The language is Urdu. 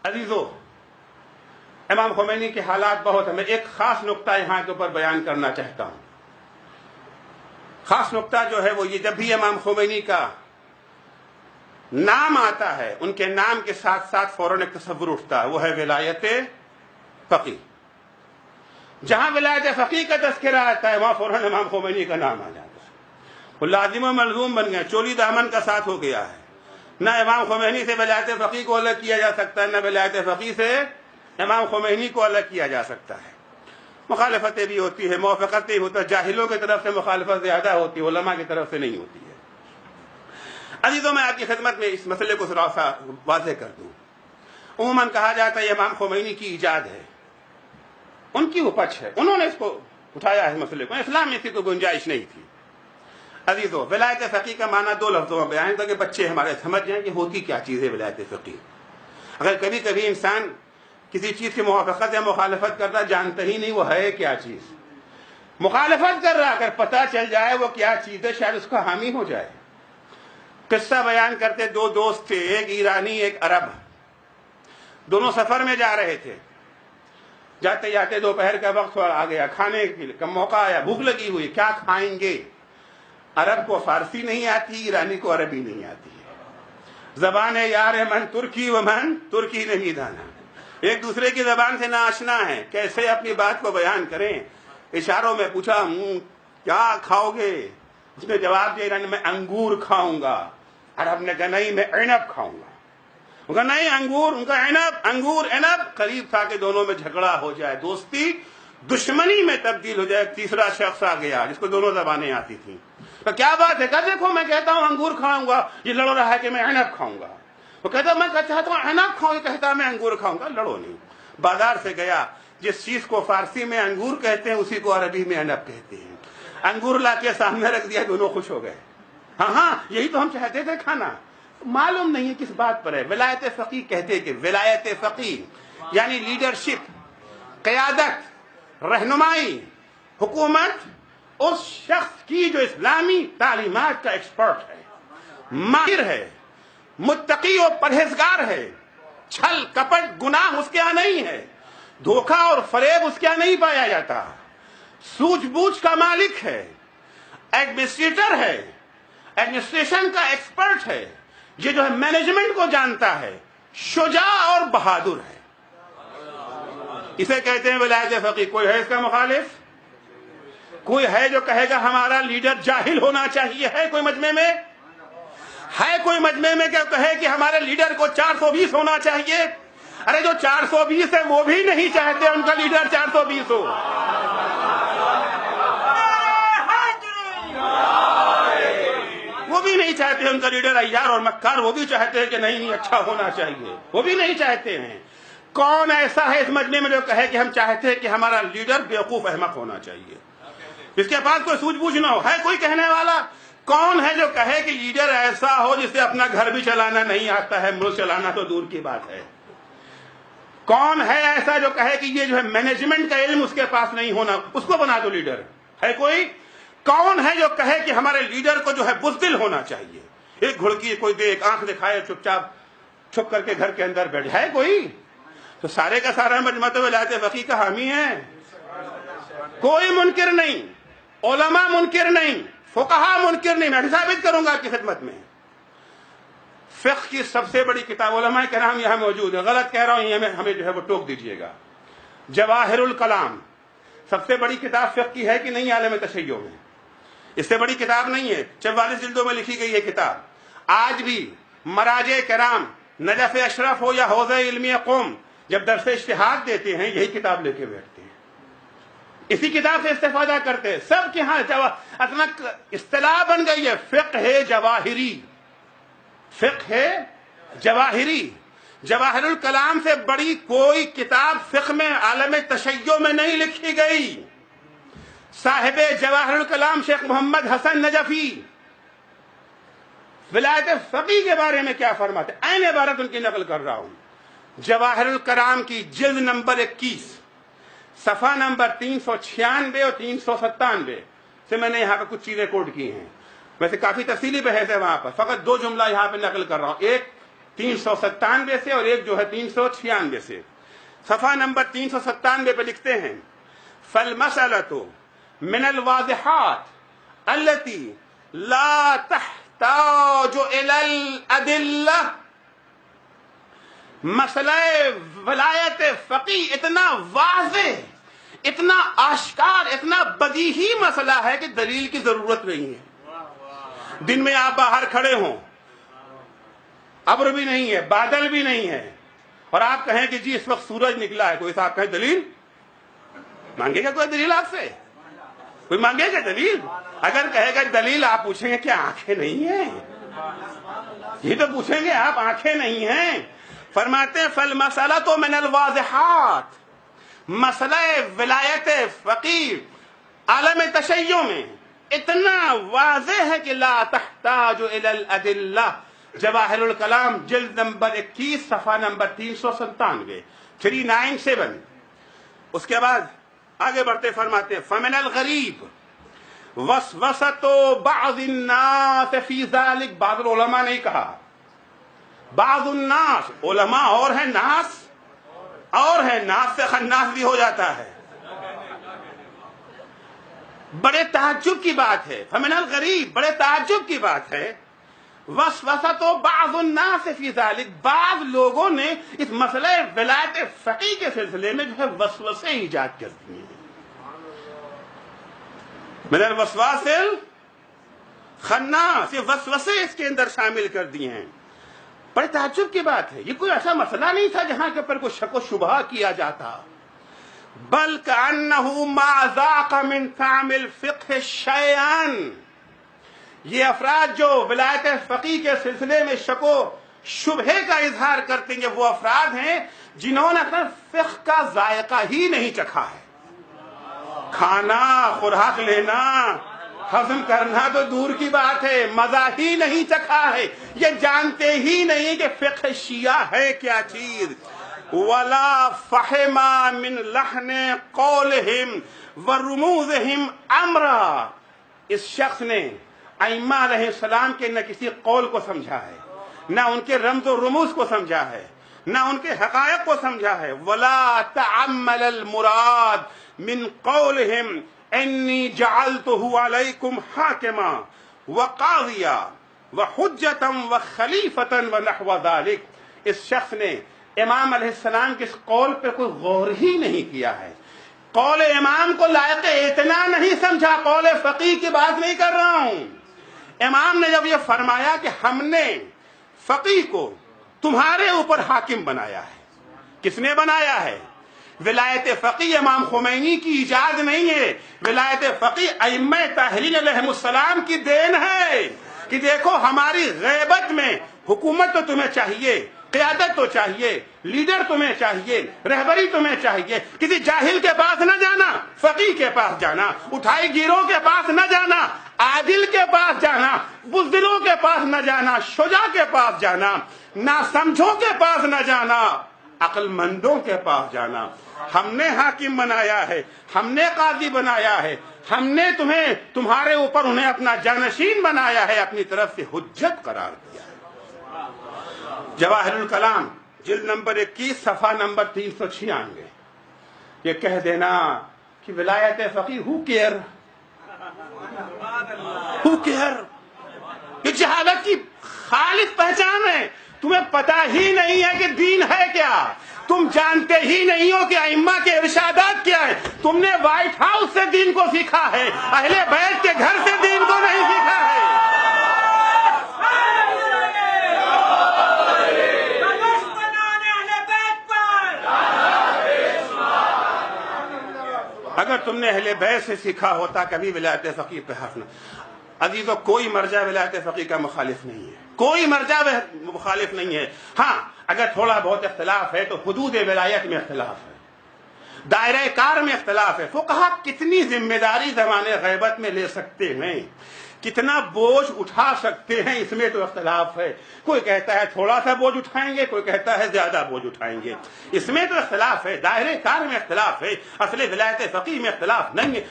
عزیزو، امام خمینی کے حالات بہت ہیں. میں ایک خاص نقطہ یہاں کے اوپر بیان کرنا چاہتا ہوں. خاص نقطہ جو ہے وہ یہ، جب بھی امام خمینی کا نام آتا ہے ان کے نام کے ساتھ ساتھ فوراً ایک تصور اٹھتا ہے، وہ ہے ولایت فقیہ. جہاں ولایت فقیہ کا تذکرہ آتا ہے وہاں فوراً امام خمینی کا نام آ جاتا ہے. وہ لازم و ملزوم بن گیا، چولی دامن کا ساتھ ہو گیا ہے. نہ امام خمینی سے ولایت فقیہ کو الگ کیا جا سکتا ہے، نہ ولایت فقیہ سے امام خمینی کو الگ کیا جا سکتا ہے. مخالفتیں بھی ہوتی ہے، موافقتیں ہوتا ہے. جاہلوں کی طرف سے مخالفت زیادہ ہوتی ہے، علماء کی طرف سے نہیں ہوتی ہے. عزیزوں، میں آپ کی خدمت میں اس مسئلے کو ذرا سا واضح کر دوں. عموماً کہا جاتا ہے یہ امام خمینی کی ایجاد ہے، ان کی اپج ہے، انہوں نے اس کو اٹھایا ہے مسئلے کو. اسلام میں اس کی کوئی گنجائش نہیں تھی. عزیزوں، ولایت فقیہ کا معنی دو لفظوں میں بیان تاکہ بچے ہمارے سمجھ جائیں کہ ہوتی کیا چیز ہے ولایت فقیہ. اگر کبھی کبھی انسان کسی چیز کی موافقت یا مخالفت کرتا جانتا ہی نہیں وہ ہے کیا چیز، مخالفت کر رہا اگر پتہ چل جائے وہ کیا چیز ہے شاید اس کا حامی ہو جائے. قصہ بیان کرتے، دو دوست تھے، ایک ایرانی ایک عرب. دونوں سفر میں جا رہے تھے. جاتے جاتے دوپہر کا وقت آ گیا، کھانے کا موقع آیا، بھوک لگی ہوئی، کیا کھائیں گے؟ عرب کو فارسی نہیں آتی، ایرانی کو عربی نہیں آتی ہے. زبان یار من ترکی و من ترکی نہیں دانا، ایک دوسرے کی زبان سے ناآشنا ہے، کیسے اپنی بات کو بیان کریں. اشاروں میں پوچھا کیا کھاؤ گے؟ اس نے جواب دیا ایرانی میں انگور کھاؤں گا. عرب نے کہا نہیں میں عنب کھاؤں گا. ان کا نہیں انگور، ان کا عنب، انگور عنب. قریب تھا کہ دونوں میں جھگڑا ہو جائے، دوستی دشمنی میں تبدیل ہو جائے. تیسرا شخص آ گیا جس کو دونوں زبانیں آتی تھیں. تو کیا بات ہے؟ کہا دیکھو میں کہتا ہوں انگور کھاؤں گا، یہ لڑ رہا ہے کہ میں عنب کھاؤں گا. وہ کہتا میں چاہتا ہوں عنب کھاؤں، یہ کہتا میں انگور کھاؤں گا. لڑو نہیں. بازار سے گیا، جس چیز کو فارسی میں انگور کہتے ہیں اسی کو عربی میں عنب کہتے ہیں. انگور لا کے سامنے رکھ دیا، دونوں خوش ہو گئے. ہاں یہی تو ہم چاہتے تھے کھانا. معلوم نہیں ہے کس بات پر ہے. ولایت فقیہ کہتے کہ ولایت فقیہ یعنی لیڈرشپ، قیادت، رہنمائی، حکومت اس شخص کی جو اسلامی تعلیمات کا ایکسپرٹ ہے، ماہر ہے، متقی و پرہیزگار ہے. چھل کپٹ گناہ اس کے یہاں نہیں ہے، دھوکہ اور فریب اس کے یہاں نہیں پایا جاتا. سوجھ بوجھ کا مالک ہے، ایڈمنسٹریٹر ہے، ایڈمنسٹریشن کا ایکسپرٹ ہے. یہ جو ہے مینجمنٹ کو جانتا ہے، شجاع اور بہادر ہے. اسے کہتے ہیں ولایت فقیہ. کوئی ہے اس کا مخالف؟ کوئی ہے جو کہے گا ہمارا لیڈر جاہل ہونا چاہیے؟ ہے کوئی مجمع میں؟ ہے کوئی مجمع میں کہ کہے کہ ہمارے لیڈر کو 420 ہونا چاہیے؟ ارے جو 420 ہے وہ بھی نہیں چاہتے ان کا لیڈر 420 ہو. وہ بھی نہیں چاہتے ان کا لیڈر عیار اور مکار، وہ بھی چاہتے ہیں کہ نہیں اچھا ہونا چاہیے، وہ بھی نہیں چاہتے ہیں. کون ایسا ہے اس مجمع میں جو کہے کہ ہم چاہتے ہیں کہ ہمارا لیڈر بیوقوف احمق ہونا چاہیے، اس کے پاس کوئی سوجھ بوجھ نہ ہو؟ ہے کوئی کہنے والا؟ کون ہے جو کہے کہ لیڈر ایسا ہو جسے اپنا گھر بھی چلانا نہیں آتا ہے، ملک چلانا تو دور کی بات ہے؟ کون ہے ایسا جو کہے کہ یہ جو ہے مینجمنٹ کا علم اس کے پاس نہیں ہونا، اس کو بنا دو لیڈر؟ ہے کوئی؟ کون ہے جو کہے کہ ہمارے لیڈر کو جو ہے بزدل ہونا چاہیے، ایک گھڑکی کوئی دے، ایک آنکھ دکھائے، چپ چاپ چھپ کر کے گھر کے اندر بیٹھ جائے؟ کوئی؟ تو سارے کا سارا مجمع تو ولایت فقیہ کا حامی ہے. کوئی منکر نہیں، علماء منکر نہیں، فقہا منکر نہیں. میں ثابت کروں گا آپ کی خدمت میں. فقہ کی سب سے بڑی کتاب، علماء کرام یہاں موجود ہے، غلط کہہ رہا ہوں ہمیں جو ہے وہ ٹوک دیجئے گا. جواہر الکلام سب سے بڑی کتاب فقہ کی ہے کہ نہیں عالم تشیع میں؟ اس سے بڑی کتاب نہیں ہے. 44 جلدوں میں لکھی گئی یہ کتاب. آج بھی مراجع کرام، نجف اشرف ہو یا حوزہ علمی قوم، جب درس اجتہاد دیتے ہیں یہی کتاب لے کے بیٹھتے ہیں، اسی کتاب سے استفادہ کرتے ہیں. سب کے ہاں اصلا اصطلاح بن گئی ہے فقہ جواہری. فقہ جواہری. جواہر الکلام سے بڑی کوئی کتاب فقہ میں عالم تشیع میں نہیں لکھی گئی. صاحب جواہر الکلام شیخ محمد حسن نجفی ولایت فقیہ کے بارے میں کیا فرماتے ہیں، عین عبارت ان کی نقل کر رہا ہوں. جواہر الکلام کی جلد نمبر 21 صفحہ نمبر 396 اور 397 سے میں نے یہاں پہ کچھ چیزیں کوٹ کی ہیں. ویسے کافی تفصیلی بحث ہے وہاں پر، فقط 2 جملہ یہاں پہ نقل کر رہا ہوں. ایک 397 سے اور ایک جو ہے 396 سے. صفحہ نمبر 397 پہ لکھتے ہیں فَالْمَسْأَلَةُ مِنَ الْوَاضِحَاتِ الَّتِي لَا تَحْتَاجُ إِلَى الْأَدِلَّةِ. مسئلہ ولایت فقی اتنا واضح، اتنا آشکار، اتنا بدیہی مسئلہ ہے کہ دلیل کی ضرورت نہیں ہے. دن میں آپ باہر کھڑے ہوں، ابر بھی نہیں ہے، بادل بھی نہیں ہے، اور آپ کہیں کہ جی اس وقت سورج نکلا ہے، کوئی صاحب کہے دلیل مانگے گا؟ کوئی دلیل آپ سے کوئی مانگے گا دلیل؟ اگر کہے گا دلیل، آپ پوچھیں گے کیا آنکھیں نہیں ہیں؟ یہ تو پوچھیں گے آپ، آنکھیں نہیں ہیں. فرماتے ہیں فَالْمَسْأَلَةُ مِنَ الْوَاضِحَاتِ، مسئلہ ولایت فقیر عالم تشیع میں اتنا واضح ہے کہ لا تحتاج الى الادلہ. جواہر الکلام جلد نمبر 21 صفحہ نمبر 397 397. اس کے بعد آگے بڑھتے فرماتے ہیں فَمِنَ الْغَرِيبِ وَسْوَسَةُ بَعْضِ النَّاسِ فِي ذَلِكَ. بعض علماء نے کہا، بعض الناس علماء اور ہیں، ناس اور ہے، ناس سے خناس بھی ہو جاتا ہے. بڑے تعجب کی بات ہے، فمن الغریب، بڑے تعجب کی بات ہے. وسوسۃ بعض الناس فی ذلک، بعض لوگوں نے اس مسئلہ ولایت فقی کے سلسلے میں جو ہے وسوسے ایجاد کر دیے ہیں. من الوسواس الخناس، یہ وسوسے اس کے اندر شامل کر دیے ہیں. بڑے تعجب کی بات ہے، یہ کوئی ایسا مسئلہ نہیں تھا جہاں کے اوپر کوئی شک و شبہ کیا جاتا. بل کأنہ ما ذاق من طعم الفقہ شیئا. یہ افراد جو ولایت فقی کے سلسلے میں شک و شبہ کا اظہار کرتے ہیں، وہ افراد ہیں جنہوں نے اپنا فقہ کا ذائقہ ہی نہیں چکھا ہے. کھانا، خوراک لینا، ہضم کرنا تو دور کی بات ہے، مزہ ہی نہیں چکھا ہے. یہ جانتے ہی نہیں کہ فقہ شیعہ ہے کیا چیز. وَلَا فَحِمَا مِنْ لَحْنِ قَوْلِهِمْ وَرُمُوزِهِمْ أَمْرًا. اس شخص نے ائمہ علیہ السلام کے نہ کسی قول کو سمجھا ہے، نہ ان کے رمز و رموز کو سمجھا ہے، نہ ان کے حقائق کو سمجھا ہے. وَلَا تَعَمَّلَ الْمُرَادِ مِنْ قَوْلِهِمْ انی جعلتہ علیکم حاکما وقاضیا وحجتا وخلیفتا ونحو ذلک. اس شخص نے امام علیہ السلام کے اس قول پہ کوئی غور ہی نہیں کیا ہے، قول امام کو لائق اتنا نہیں سمجھا. قول فقی کی بات نہیں کر رہا ہوں. امام نے جب یہ فرمایا کہ ہم نے فقی کو تمہارے اوپر حاکم بنایا ہے، کس نے بنایا ہے؟ ولایت فقی امام خمینی کی ایجاد نہیں ہے. ولایت فقی ائمہ طاہرین علیہ السلام کی دین ہے کہ دیکھو ہماری غیبت میں حکومت تو تمہیں چاہیے، قیادت تو چاہیے، لیڈر تمہیں چاہیے، رہبری تمہیں چاہیے. کسی جاہل کے پاس نہ جانا، فقی کے پاس جانا. اٹھائی گیروں کے پاس نہ جانا، عادل کے پاس جانا. بزدلوں کے پاس نہ جانا، شجاع کے پاس جانا. ناسمجھوں کے پاس نہ جانا، عقل مندوں کے پاس جانا. ہم نے حاکم بنایا ہے، ہم نے قاضی بنایا ہے، ہم نے تمہارے اوپر انہیں اپنا جانشین بنایا ہے، اپنی طرف سے حجت قرار دیا ہے. جواہر الکلام جلد نمبر 21 صفحہ نمبر 396. یہ کہہ دینا کہ ولایت فقی ہو کیئر، یہ جہالت کی خالص پہچان ہے. تمہیں پتہ ہی نہیں ہے کہ دین ہے کیا، تم جانتے ہی نہیں ہو کہ ائمہ کے ارشادات کیا ہے. تم نے وائٹ ہاؤس سے دین کو سیکھا ہے، اہل بیت کے گھر سے دین کو نہیں سیکھا ہے. اگر تم نے اہل بیت سے سیکھا ہوتا کبھی ولایت فقی پہ حرف نہ. عزیزو، کوئی مرجع ولایت فقی کا مخالف نہیں ہے، کوئی مرجع مخالف نہیں ہے. ہاں اگر تھوڑا بہت اختلاف ہے تو حدود ولایت میں اختلاف ہے، دائرہ کار میں اختلاف ہے. فقہا کتنی ذمہ داری زمان غیبت میں لے سکتے ہیں، کتنا بوجھ اٹھا سکتے ہیں، اس میں تو اختلاف ہے. کوئی کہتا ہے تھوڑا سا بوجھ اٹھائیں گے، کوئی کہتا ہے زیادہ بوجھ اٹھائیں گے. اس میں تو اختلاف ہے، دائرہ کار میں اختلاف ہے، اصل ولایت فقی میں اختلاف نہیں ہے.